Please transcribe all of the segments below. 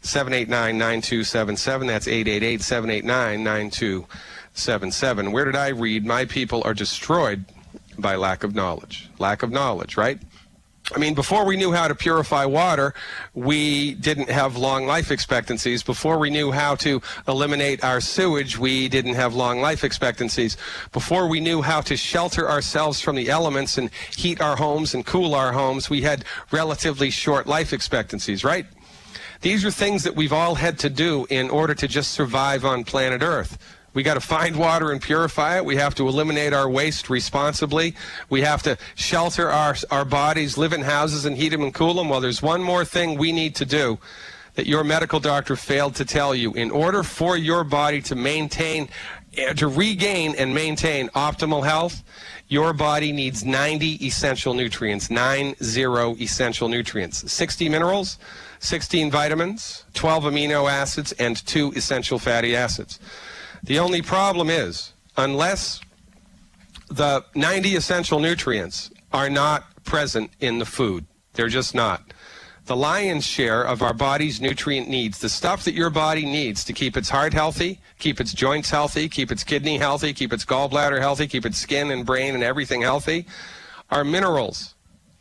888-789-9277. That's 888-789-9277. Where did I read? My people are destroyed by lack of knowledge. Lack of knowledge, right? I mean, before we knew how to purify water, we didn't have long life expectancies. Before we knew how to eliminate our sewage, we didn't have long life expectancies. Before we knew how to shelter ourselves from the elements and heat our homes and cool our homes, we had relatively short life expectancies, right? These are things that we've all had to do in order to just survive on planet Earth. We got to find water and purify it. We have to eliminate our waste responsibly. We have to shelter our bodies, live in houses and heat them and cool them. Well, there's one more thing we need to do that your medical doctor failed to tell you. In order for your body to regain and maintain optimal health, your body needs 90 essential nutrients, 90 essential nutrients, 60 minerals, 16 vitamins, 12 amino acids, and 2 essential fatty acids. The only problem is, unless the 90 essential nutrients are not present in the food, they're just not. The lion's share of our body's nutrient needs, the stuff that your body needs to keep its heart healthy, keep its joints healthy, keep its kidney healthy, keep its gallbladder healthy, keep its skin and brain and everything healthy, are minerals.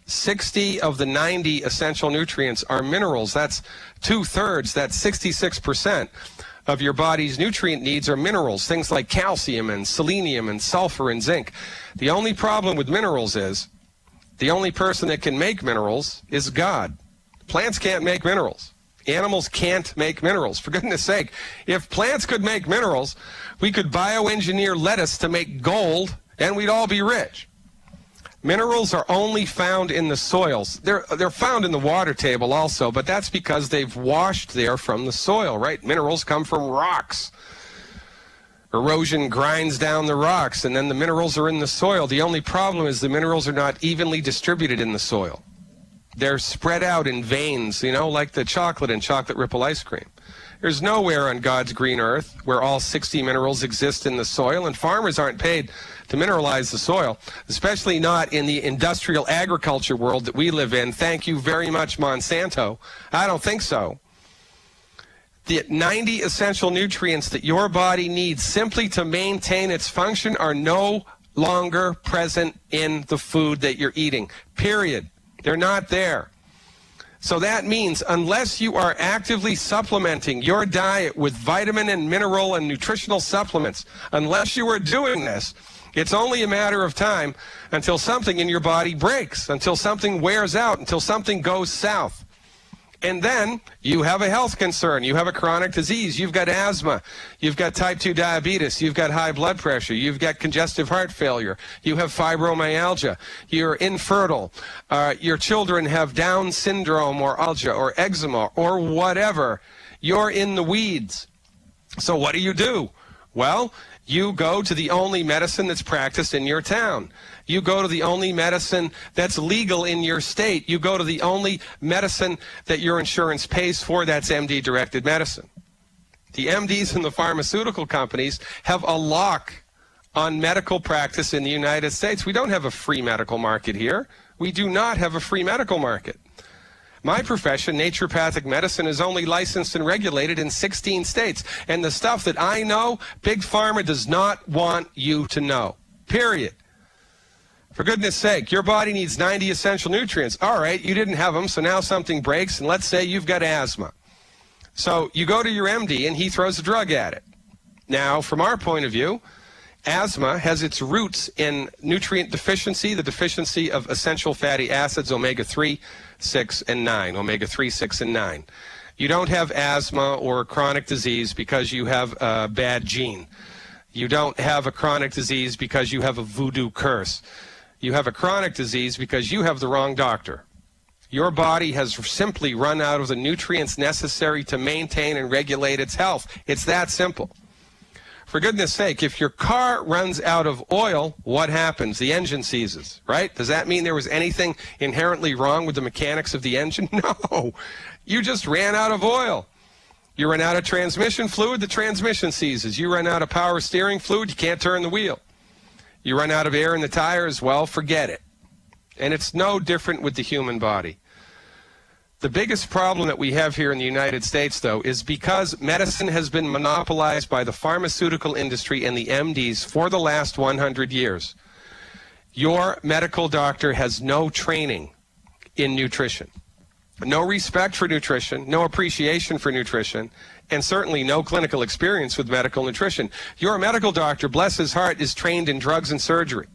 60 of the 90 essential nutrients are minerals. That's 2/3, that's 66%. Of your body's nutrient needs are minerals, things like calcium and selenium and sulfur and zinc. The only problem with minerals is the only person that can make minerals is God. Plants can't make minerals. Animals can't make minerals. For goodness sake, if plants could make minerals, we could bioengineer lettuce to make gold and we'd all be rich. Minerals are only found in the soils. They're found in the water table also, but that's because they've washed there from the soil, right? Minerals come from rocks. Erosion grinds down the rocks, and then the minerals are in the soil. The only problem is the minerals are not evenly distributed in the soil. They're spread out in veins, you know, like the chocolate in chocolate ripple ice cream. There's nowhere on God's green earth where all 60 minerals exist in the soil, and farmers aren't paid to mineralize the soil, especially not in the industrial agriculture world that we live in. Thank you very much, Monsanto. I don't think so. The 90 essential nutrients that your body needs simply to maintain its function are no longer present in the food that you're eating, period. They're not there. So that means unless you are actively supplementing your diet with vitamin and mineral and nutritional supplements, unless you are doing this, it's only a matter of time until something in your body breaks, until something wears out, until something goes south. And then you have a health concern. You have a chronic disease. You've got asthma. You've got type 2 diabetes. You've got high blood pressure. You've got congestive heart failure. You have fibromyalgia. You're infertile. Your children have Down syndrome or algia or eczema or whatever. You're in the weeds. So what do? Well, you go to the only medicine that's practiced in your town. You go to the only medicine that's legal in your state. You go to the only medicine that your insurance pays for. That's MD-directed medicine. The MDs and the pharmaceutical companies have a lock on medical practice in the United States. We don't have a free medical market here. We do not have a free medical market. My profession, naturopathic medicine, is only licensed and regulated in 16 states. And the stuff that I know, Big Pharma does not want you to know. Period. For goodness sake, your body needs 90 essential nutrients. All right, you didn't have them, so now something breaks, and let's say you've got asthma. So you go to your MD, and he throws a drug at it. Now, from our point of view, asthma has its roots in nutrient deficiency, the deficiency of essential fatty acids, omega-3, 6, and 9. Omega-3, 6, and 9. You don't have asthma or chronic disease because you have a bad gene. You don't have a chronic disease because you have a voodoo curse. You have a chronic disease because you have the wrong doctor. Your body has simply run out of the nutrients necessary to maintain and regulate its health. It's that simple. For goodness sake, if your car runs out of oil, what happens? The engine seizes, right? Does that mean there was anything inherently wrong with the mechanics of the engine? No. You just ran out of oil. You run out of transmission fluid, the transmission seizes. You run out of power steering fluid, you can't turn the wheel. You run out of air in the tires, well, forget it. And it's no different with the human body. The biggest problem that we have here in the United States, though, is because medicine has been monopolized by the pharmaceutical industry and the MDs for the last 100 years. Your medical doctor has no training in nutrition, no respect for nutrition, no appreciation for nutrition, and certainly no clinical experience with medical nutrition. Your medical doctor, bless his heart, is trained in drugs and surgery.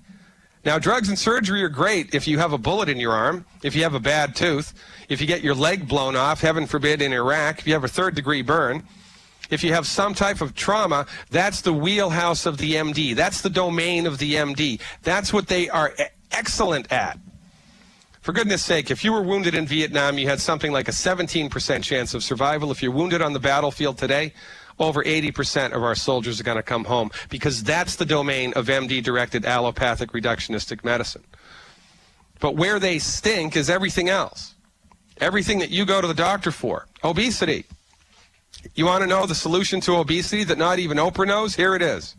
Now, drugs and surgery are great if you have a bullet in your arm, if you have a bad tooth, if you get your leg blown off, heaven forbid, in Iraq, if you have a third-degree burn, if you have some type of trauma. That's the wheelhouse of the MD. That's the domain of the MD. That's what they are excellent at. For goodness sake, if you were wounded in Vietnam, you had something like a 17% chance of survival. If you're wounded on the battlefield today, over 80% of our soldiers are going to come home, because that's the domain of MD-directed allopathic reductionistic medicine. But where they stink is everything else. Everything that you go to the doctor for. Obesity. You want to know the solution to obesity that not even Oprah knows? Here it is.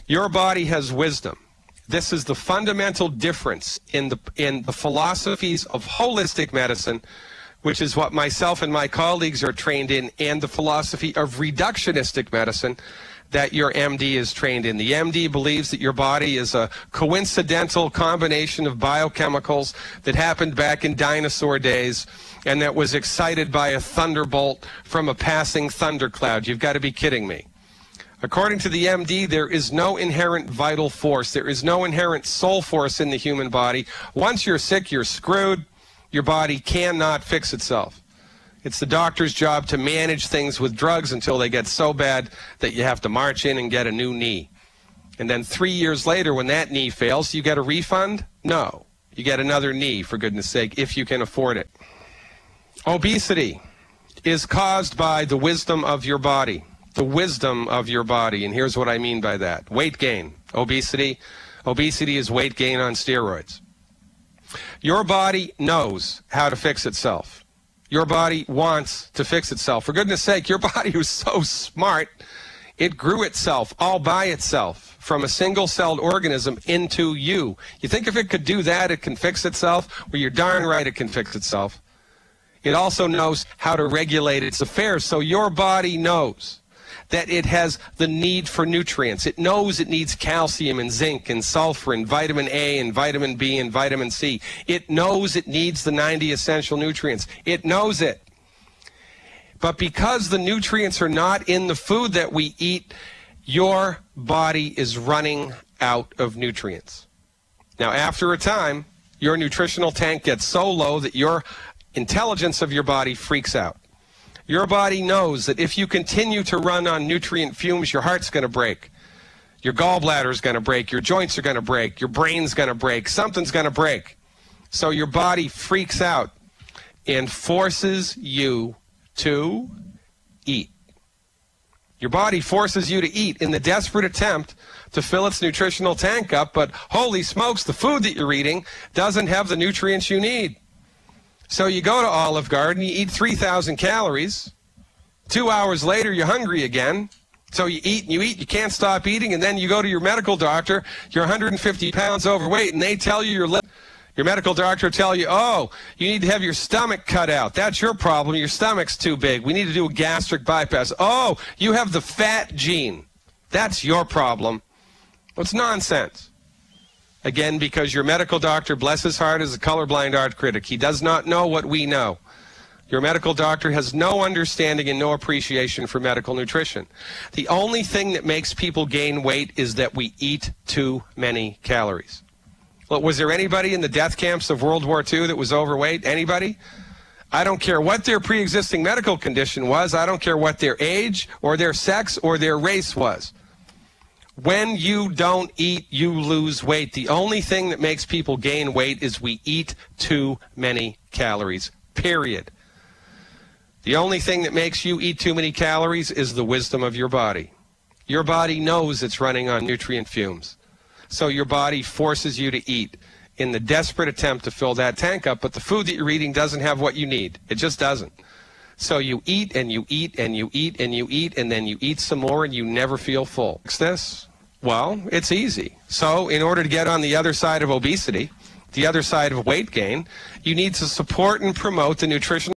Your body has wisdom. This is the fundamental difference in the philosophies of holistic medicine, which is what myself and my colleagues are trained in, and the philosophy of reductionistic medicine that your MD is trained in. The MD believes that your body is a coincidental combination of biochemicals that happened back in dinosaur days and that was excited by a thunderbolt from a passing thundercloud. You've got to be kidding me. According to the MD, there is no inherent vital force. There is no inherent soul force in the human body. Once you're sick, you're screwed. Your body cannot fix itself. It's the doctor's job to manage things with drugs until they get so bad that you have to march in and get a new knee. And then 3 years later, when that knee fails, you get a refund? No. You get another knee, for goodness sake, if you can afford it. Obesity is caused by the wisdom of your body. The wisdom of your body. And here's what I mean by that. Weight gain. Obesity. Obesity is weight gain on steroids. Your body knows how to fix itself. Your body wants to fix itself. For goodness sake, your body was so smart, it grew itself all by itself from a single-celled organism into you. You think if it could do that, it can fix itself? Well, you're darn right it can fix itself. It also knows how to regulate its affairs. So your body knows that it has the need for nutrients. It knows it needs calcium and zinc and sulfur and vitamin A and vitamin B and vitamin C. It knows it needs the 90 essential nutrients. It knows it. But because the nutrients are not in the food that we eat, your body is running out of nutrients. Now, after a time, your nutritional tank gets so low that your intelligence of your body freaks out. Your body knows that if you continue to run on nutrient fumes, your heart's going to break. Your gallbladder's going to break. Your joints are going to break. Your brain's going to break. Something's going to break. So your body freaks out and forces you to eat. Your body forces you to eat in the desperate attempt to fill its nutritional tank up, but holy smokes, the food that you're eating doesn't have the nutrients you need. So you go to Olive Garden, you eat 3,000 calories. 2 hours later, you're hungry again. So you eat and you eat, you can't stop eating, and then you go to your medical doctor, you're 150 pounds overweight, and they tell you your medical doctor will tell you, oh, you need to have your stomach cut out. That's your problem. Your stomach's too big. We need to do a gastric bypass. Oh, you have the fat gene. That's your problem. Well, it's nonsense. Again, because your medical doctor, bless his heart, is a colorblind art critic. He does not know what we know. Your medical doctor has no understanding and no appreciation for medical nutrition. The only thing that makes people gain weight is that we eat too many calories. Well, was there anybody in the death camps of World War II that was overweight? Anybody? I don't care what their pre-existing medical condition was. I don't care what their age or their sex or their race was. When you don't eat, you lose weight. The only thing that makes people gain weight is we eat too many calories, period. The only thing that makes you eat too many calories is the wisdom of your body. Your body knows it's running on nutrient fumes. So your body forces you to eat in the desperate attempt to fill that tank up, but the food that you're eating doesn't have what you need. It just doesn't. So you eat and you eat and you eat and you eat, and then you eat some more and you never feel full. What's this? Well, it's easy. So in order to get on the other side of obesity, the other side of weight gain, you need to support and promote the nutritional